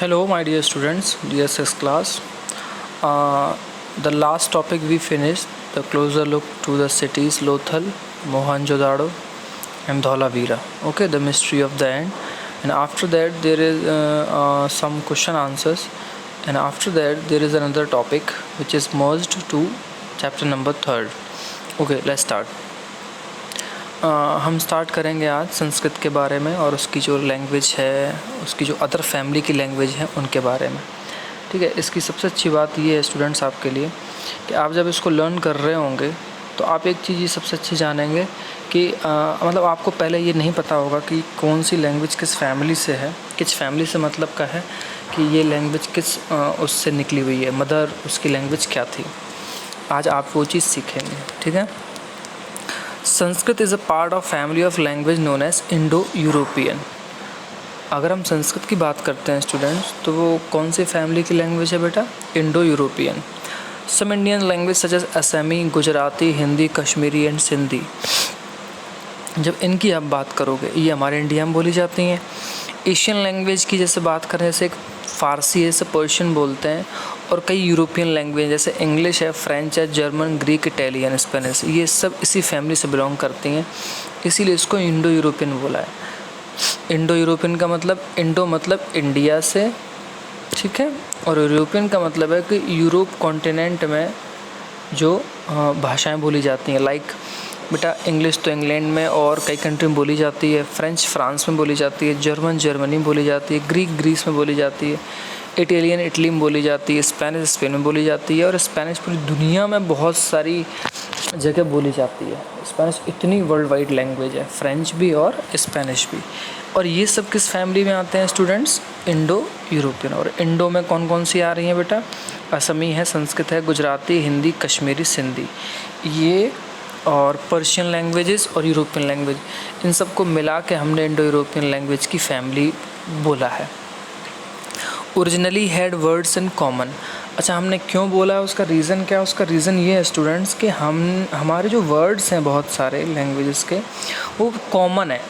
Hello, my dear students, DSS class. The last topic we finished, the closer look to the cities Lothal, Mohenjo-daro, and Dholavira. Okay, the mystery of the end. And after that, there is some question answers. And after that, there is another topic which is merged to chapter number 3rd. Okay, let's start. हम start करेंगे आज संस्कृत के बारे में और उसकी जो language है, उसकी जो अदर फैमिली की लैंग्वेज है उनके बारे में। ठीक है, इसकी सबसे अच्छी बात ये है स्टूडेंट्स आपके लिए कि आप जब इसको लर्न कर रहे होंगे तो आप एक चीज़ ये सबसे अच्छी जानेंगे कि मतलब आपको पहले ये नहीं पता होगा कि कौन सी लैंग्वेज किस फैमिली से है। किस फैमिली से मतलब का है कि ये लैंग्वेज किस उससे निकली हुई है, मदर उसकी लैंग्वेज क्या थी। आज आप वो चीज़ सीखेंगे। ठीक है, Sanskrit is a part of family of language known as Indo European. अगर हम संस्कृत की बात करते हैं स्टूडेंट्स तो वो कौन सी फैमिली की लैंग्वेज है बेटा? Indo European. Some Indian language such as Assamese, Gujarati, Hindi, Kashmiri and Sindhi. जब इनकी आप बात करोगे ये हमारे इंडिया में बोली जाती हैं। एशियन लैंग्वेज की जैसे बात करें, जैसे फ़ारसी है, जैसे पर्शियन बोलते हैं, और कई यूरोपियन लैंग्वेज जैसे इंग्लिश है, फ्रेंच है, जर्मन, ग्रीक, इटालियन, स्पेनिश, ये सब इसी फैमिली से बिलोंग करती हैं, इसीलिए इसको इंडो यूरोपियन बोला है। इंडो यूरोपियन का मतलब, इंडो मतलब इंडिया से, ठीक है, और यूरोपियन का मतलब है कि यूरोप कॉन्टिनेंट में जो भाषाएं बोली जाती हैं। लाइक बेटा इंग्लिश तो इंग्लैंड में और कई कंट्री में बोली जाती है, फ्रेंच फ्रांस में बोली जाती है, जर्मन जर्मनी में बोली जाती है, ग्रीक ग्रीस में बोली जाती है, इटालियन इटली में बोली जाती है, स्पेनिश स्पेन में बोली जाती है, और स्पेनिश पूरी दुनिया में बहुत सारी जगह बोली जाती है। स्पेनिश इतनी वर्ल्ड वाइड लैंग्वेज है, फ्रेंच भी और स्पेनिश भी। और ये सब किस फैमिली में आते हैं स्टूडेंट्स? Indo European. और इंडो में कौन कौन सी आ रही हैं बेटा? असमी है, संस्कृत है, गुजराती, हिंदी, कश्मीरी, सिंधी, ये और पर्शियन लैंग्वेजेस और यूरोपियन लैंग्वेज, इन सब को मिला के हमने इंडो यूरोपियन लैंग्वेज की फैमिली बोला है। Originally had words in common. अच्छा, हमने क्यों बोला है, उसका रीज़न क्या है? उसका रीज़न ये है स्टूडेंट्स कि हमारे जो वर्ड्स हैं बहुत सारे लैंग्वेजेस के, वो कॉमन है।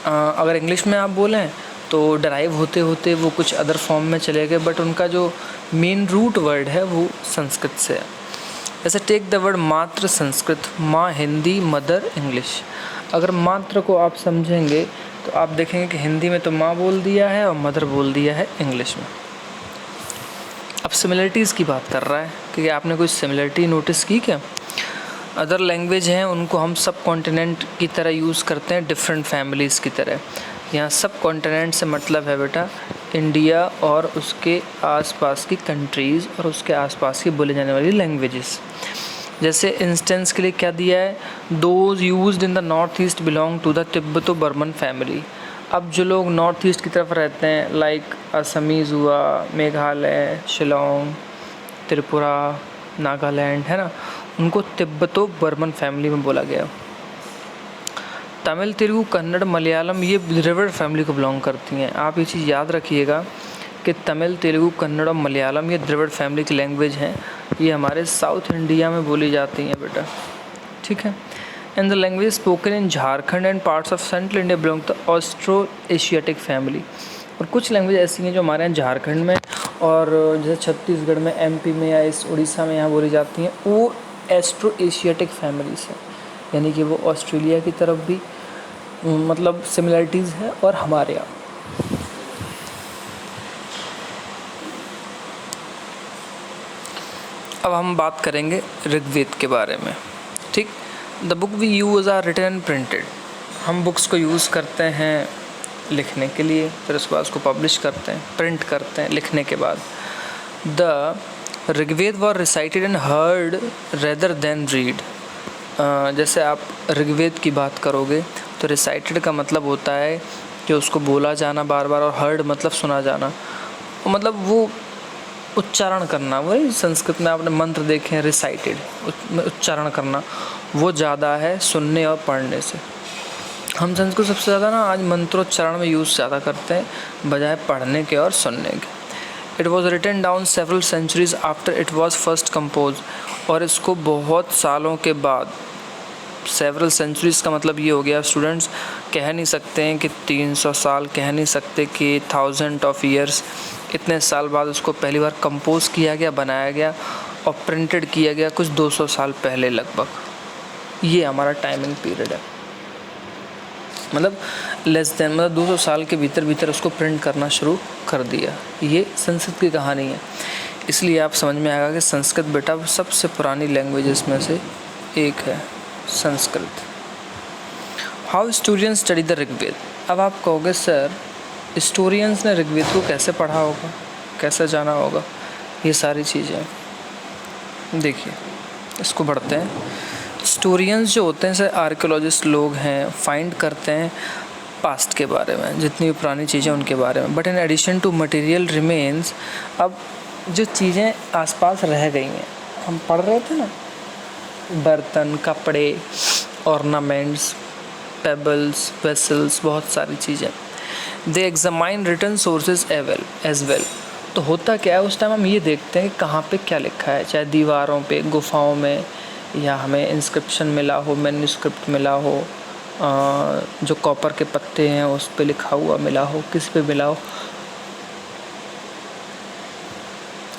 अगर इंग्लिश में आप बोलें तो डराइव होते होते वो कुछ अदर फॉर्म में चले गए, बट उनका जो मेन रूट वर्ड है वो संस्कृत से है। जैसे टेक द वर्ड मात्र संस्कृत, माँ हिंदी, मदर इंग्लिश। अगर मात्र को आप समझेंगे तो आप देखेंगे कि हिंदी में तो माँ बोल दिया है और मदर बोल दिया है इंग्लिश में। अब सिमिलरिटीज़ की बात कर रहा है कि आपने कोई सिमिलरिटी नोटिस की क्या? अदर लैंग्वेज हैं उनको हम सब कॉन्टिनेंट की तरह यूज़ करते हैं, डिफरेंट फैमिलीज़ की तरह। यहाँ सब कॉन्टिनेंट से मतलब है बेटा इंडिया और उसके आसपास की कंट्रीज़ और उसके आसपास की बोले जाने वाली लैंग्वेजेस। जैसे इंस्टेंस के लिए क्या दिया है? Those used in the north east belong to the Tibeto Burman family. अब जो लोग नॉर्थ ईस्ट की तरफ रहते हैं, लाइक असमीज़ हुआ, मेघालय, शिलोंग, त्रिपुरा, नागालैंड, है ना, उनको तिब्बतो बर्मन फैमिली में बोला गया। तमिल, तेलुगु, कन्नड़, मलयालम, ये द्रविड़ फैमिली को बिलोंग करती हैं। आप ये चीज़ याद रखिएगा कि तमिल, तेलुगु, कन्नड़ और मलयालम ये द्रविड़ फैमिली की लैंग्वेज हैं। ये हमारे साउथ इंडिया में बोली जाती हैं बेटा, ठीक है। And the language spoken in Jharkhand and parts of central India belong to Austro Asiatic family. और कुछ लैंग्वेज ऐसी हैं जो हमारे यहाँ झारखंड में और जैसे छत्तीसगढ़ में, एमपी में या इस उड़ीसा में यहाँ बोली जाती हैं, वो एस्ट्रो एशियाटिक फैमिलीज हैं, यानी कि वो ऑस्ट्रेलिया की तरफ भी मतलब सिमिलरिटीज़ है और हमारे यहाँ। अब हम बात करेंगे ऋग्वेद के बारे में, ठीक। The book we use are written and printed. हम बुक्स को यूज़ करते हैं लिखने के लिए, फिर उसके बाद उसको पब्लिश करते हैं, प्रिंट करते हैं लिखने के बाद। The Rigveda was recited and heard rather than read. जैसे आप ऋग्वेद की बात करोगे तो रिसाइटेड का मतलब होता है कि उसको बोला जाना बार बार, और हर्ड मतलब सुना जाना, मतलब वो उच्चारण करना। वही संस्कृत में आपने मंत्र देखे हैं, रिसाइटेड उच्चारण करना, वो ज़्यादा है सुनने और पढ़ने से। हम संस्कृत सबसे ज़्यादा ना आज मंत्रोच्चारण में यूज़ ज़्यादा करते हैं बजाय पढ़ने के और सुनने के। It was written down several centuries after it was first compose. और इसको बहुत सालों के बाद, सेवरल सेंचुरीज़ का मतलब ये हो गया स्टूडेंट्स कह नहीं सकते हैं कि 300 साल, कह नहीं सकते कि 1000 ऑफ ईयर्स। इतने साल बाद उसको पहली बार कंपोज किया गया, बनाया गया और प्रिंटेड किया गया कुछ 200 साल पहले लगभग। ये हमारा टाइमिंग पीरियड है, मतलब लेस देन, मतलब 200 साल के भीतर उसको प्रिंट करना शुरू कर दिया। ये संस्कृत की कहानी है। इसलिए आप समझ में आएगा कि संस्कृत बेटा सबसे पुरानी लैंग्वेजेस में से एक है, Sanskrit. How historians study the Rigveda. अब आप कहोगे सर हिस्टोरियंस ने ऋग्वेद को कैसे पढ़ा होगा, कैसे जाना होगा, ये सारी चीज़ें देखिए, इसको बढ़ते हैं। हिस्टोरियंस जो होते हैं सर आर्कियोलॉजिस्ट लोग हैं, फाइंड करते हैं पास्ट के बारे में, जितनी भी पुरानी चीज़ें उनके बारे में। But in addition to material remains, अब जो चीज़ें आसपास रह गई हैं, हम पढ़ रहे थे ना, बर्तन, कपड़े, ऑर्नामेंट्स, पेबल्स, वेसल्स, बहुत सारी चीज़ें। They examine written sources as well. तो होता क्या है उस टाइम, हम ये देखते हैं कि कहाँ पे क्या लिखा है, चाहे दीवारों पे, गुफाओं में, या हमें इंस्क्रिप्शन मिला हो, मैन्युस्क्रिप्ट मिला हो, जो कॉपर के पत्ते हैं उस पे लिखा हुआ मिला हो, किस पे मिला हो।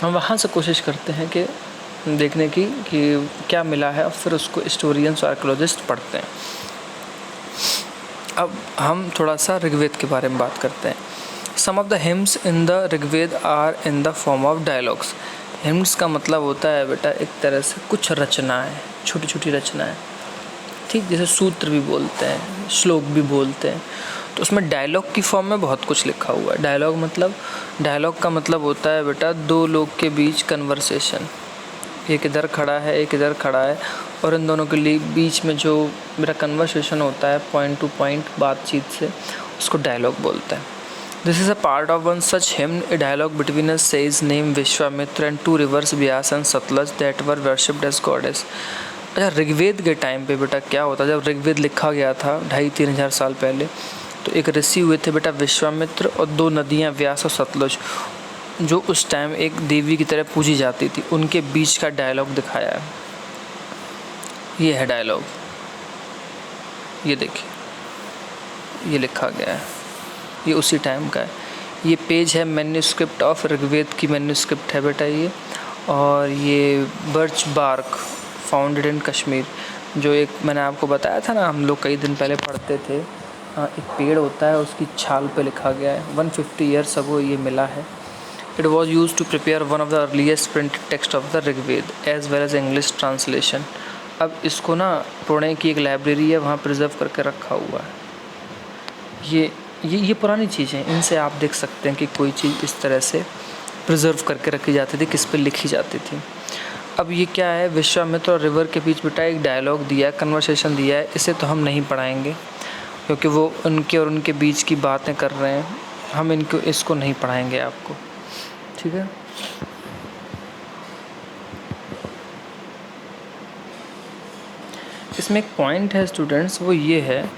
हम वहाँ से कोशिश करते हैं कि देखने की कि क्या मिला है, और फिर उसको हिस्टोरियंस और आर्कियोलॉजिस्ट पढ़ते हैं। अब हम थोड़ा सा ऋग्वेद के बारे में बात करते हैं। Some of the hymns in the Rigveda are in the form of dialogues. Hymns का मतलब होता है बेटा एक तरह से कुछ रचनाएं, छोटी छोटी रचनाएं, ठीक, जैसे सूत्र भी बोलते हैं, श्लोक भी बोलते हैं। तो उसमें डायलॉग की फॉर्म में बहुत कुछ लिखा हुआ है। डायलॉग का मतलब होता है बेटा दो लोग के बीच कन्वर्सेशन, एक इधर खड़ा है, एक इधर खड़ा है, और इन दोनों के लिए बीच में जो मेरा कन्वर्सेशन होता है पॉइंट टू पॉइंट बातचीत से, उसको डायलॉग बोलते हैं। This is a part of one such hymn, a dialogue between a sage named Vishwamitra and 2 rivers Beas and Sutlej that were worshipped as goddess. अच्छा, ऋग्वेद के टाइम पे बेटा क्या होता, जब ऋग्वेद लिखा गया था 2500-3000 हज़ार साल पहले, तो एक ऋषि हुए थे बेटा विश्वामित्र, और 2 नदियाँ व्यास और सतलज, जो उस टाइम एक देवी की तरह पूजी जाती थी, उनके बीच का डायलॉग दिखाया है। ये है डायलॉग, ये देखिए, ये लिखा गया है, ये उसी टाइम का है। ये पेज है मैन्युस्क्रिप्ट ऑफ ऋग्वेद की मैन्युस्क्रिप्ट है बेटा ये। और ये birch bark founded in Kashmir, जो एक मैंने आपको बताया था ना, हम लोग कई दिन पहले पढ़ते थे, एक पेड़ होता है उसकी छाल पे लिखा गया है। 150 ईयर्स अगो ये मिला है। It was used to prepare one of the earliest printed text of the Rigveda as well as English translation। अब इसको ना पुणे की एक लाइब्रेरी है, वहाँ प्रिजर्व करके रखा हुआ है। ये पुरानी चीज़ें, इनसे आप देख सकते हैं कि कोई चीज़ इस तरह से प्रिजर्व करके रखी जाती थी, किस पे लिखी जाती थी। अब ये क्या है, विश्वामित्र और रिवर के बीच बेटा एक डायलॉग दिया है, कन्वर्सेशन दिया है। इसे तो हम नहीं पढ़ाएंगे क्योंकि वो उनके और उनके बीच की बातें कर रहे हैं, हम इसको नहीं पढ़ाएंगे आपको, ठीक है। इसमें एक पॉइंट है स्टूडेंट्स, वो ये है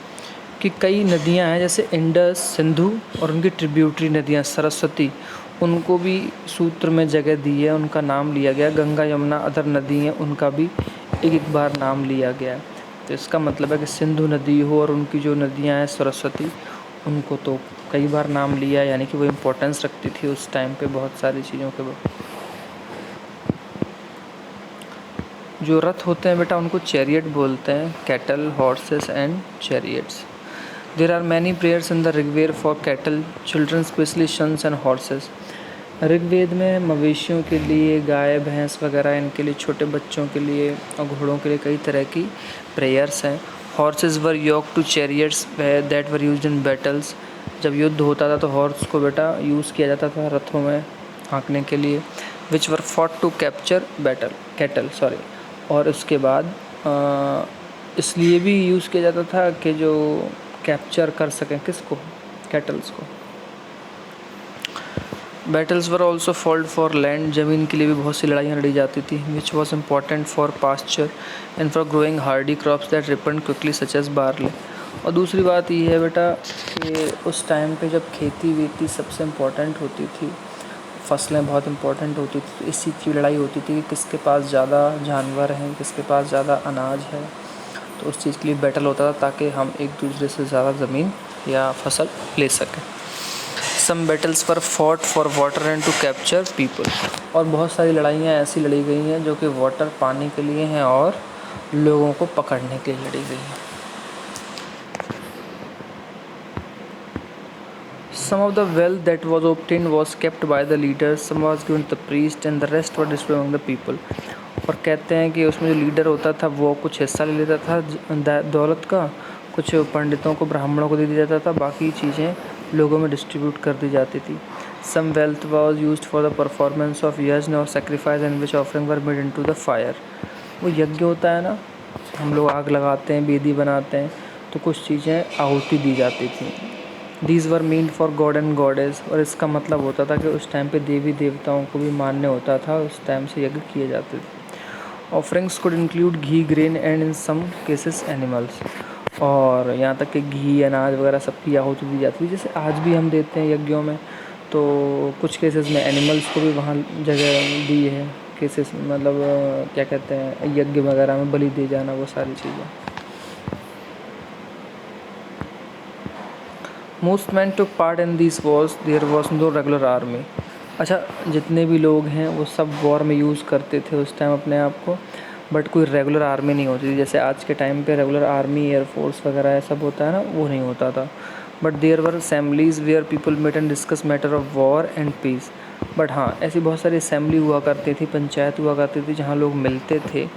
कि कई नदियां हैं जैसे इंडस, सिंधु और उनकी ट्रिब्यूटरी नदियां सरस्वती, उनको भी सूत्र में जगह दी है, उनका नाम लिया गया। गंगा, यमुना, अदर नदी हैं, उनका भी एक एक बार नाम लिया गया है। तो इसका मतलब है कि सिंधु नदी हो और उनकी जो नदियां हैं सरस्वती, उनको तो कई बार नाम लिया, यानी कि वो इम्पोर्टेंस रखती थी उस टाइम पे बहुत सारी चीज़ों के। जो रथ होते हैं बेटा उनको चैरियट बोलते हैं, cattle, horses and chariots. There are many prayers in the Rigveda for cattle, children especially sons and horses. Rigveda में मवेशियों के लिए, गाय, भैंस वगैरह, इनके लिए, छोटे बच्चों के लिए और घोड़ों के लिए कई तरह की प्रेयर्स हैं। Horses were yoke to chariots that were used in battles. जब युद्ध होता था तो हॉर्स को बेटा यूज़ किया जाता था रथों में हाँकने के लिए। विच वर फॉट टू कैप्चर कैटल। और उसके बाद इसलिए भी यूज़ किया जाता था कि जो कैप्चर कर सकें किसको, कैटल्स को। Battles were also fold for land, ज़मीन के लिए भी बहुत सी लड़ाइयाँ लड़ी जाती थी। Which was important for pasture and for growing hardy crops that ripened quickly such as barley. और दूसरी बात ये है बेटा कि उस टाइम पे जब खेती वेती सबसे इम्पॉर्टेंट होती थी, फसलें बहुत इम्पॉर्टेंट होती थी, तो इसी की लड़ाई होती थी कि किसके पास ज़्यादा जानवर हैं, किसके पास ज़्यादा अनाज है। तो उस चीज़ के लिए बैटल होता था ताकि हम एक दूसरे से ज़्यादा ज़मीन या फसल ले सकें। सम बैटल्स पर fought for water and to capture people, और बहुत सारी लड़ाइयाँ ऐसी लड़ी गई हैं जो कि वाटर पाने के लिए हैं और लोगों को पकड़ने के लिए लड़ी गई हैं। Some of the wealth that was obtained was kept by the leaders, some was given to the priest and the rest were distributed among the people। और कहते हैं कि उसमें जो लीडर होता था वो कुछ हिस्सा ले लेता था दौलत का, कुछ पंडितों को ब्राह्मणों को दे दिया जाता था, बाकी चीज़ें लोगों में डिस्ट्रीब्यूट कर दी जाती थी। Some wealth was used for the performance of yajna or sacrifice in which offering were made into the fire। वो यज्ञ होता है ना, हम लोग आग लगाते हैं, वेदी बनाते हैं, तो कुछ चीज़ें आहुति दी जाती थी। These were meant for God and goddess, और इसका मतलब होता था कि उस टाइम पे देवी देवताओं को भी मान्य होता था, उस टाइम से यज्ञ किए जाते थे। Offerings could include ghee, grain and in some cases animals, और यहाँ तक कि घी, अनाज वगैरह सबकी आहुति दी जाती थी, जैसे आज भी हम देते हैं यज्ञों में। तो कुछ केसेस में एनिमल्स को भी वहाँ जगह दी है, केसेस मतलब क्या कहते हैं, यज्ञ वगैरह में बलि दे जाना, वो सारी चीज़ें। Most men took part in these wars, there was no regular army। अच्छा, जितने भी लोग हैं वो सब वॉर में यूज़ करते थे उस टाइम अपने आप को, बट कोई रेगुलर आर्मी नहीं होती थी। जैसे आज के टाइम पे रेगुलर आर्मी, एयरफोर्स वगैरह ये सब होता है ना, वो नहीं होता था। But there were assemblies where people met and discuss matter of war and peace. But हाँ, ऐसी बहुत सारी असेंबली हुआ करती थी, पंचायत हुआ करती थी, जहाँ लोग मिलते थे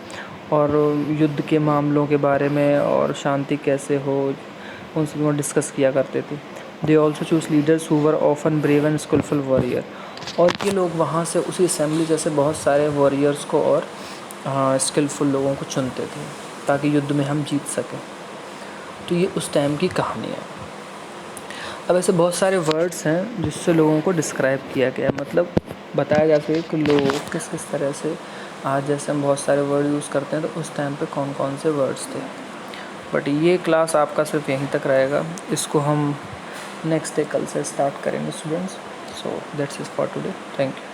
और युद्ध के मामलों के बारे में और शांति कैसे हो उन सब में डिस्कस किया करते थे। They also choose leaders who were often brave and skilful warrior, और ये लोग वहाँ से उसी असेंबली जैसे बहुत सारे वॉरियर्स को और स्किलफुल लोगों को चुनते थे ताकि युद्ध में हम जीत सकें। तो ये उस टाइम की कहानी है। अब ऐसे बहुत सारे वर्ड्स हैं जिससे लोगों को डिस्क्राइब किया गया है, मतलब बताया जा सके कि लोग किस किस तरह से, आज जैसे हम बहुत सारे वर्ड यूज़ करते हैं तो उस टाइम पे कौन कौन से वर्ड्स थे। बट ये क्लास आपका सिर्फ यहीं तक रहेगा, इसको हम नेक्स्ट डे कल से स्टार्ट करेंगे students. So that's it for today, thank you.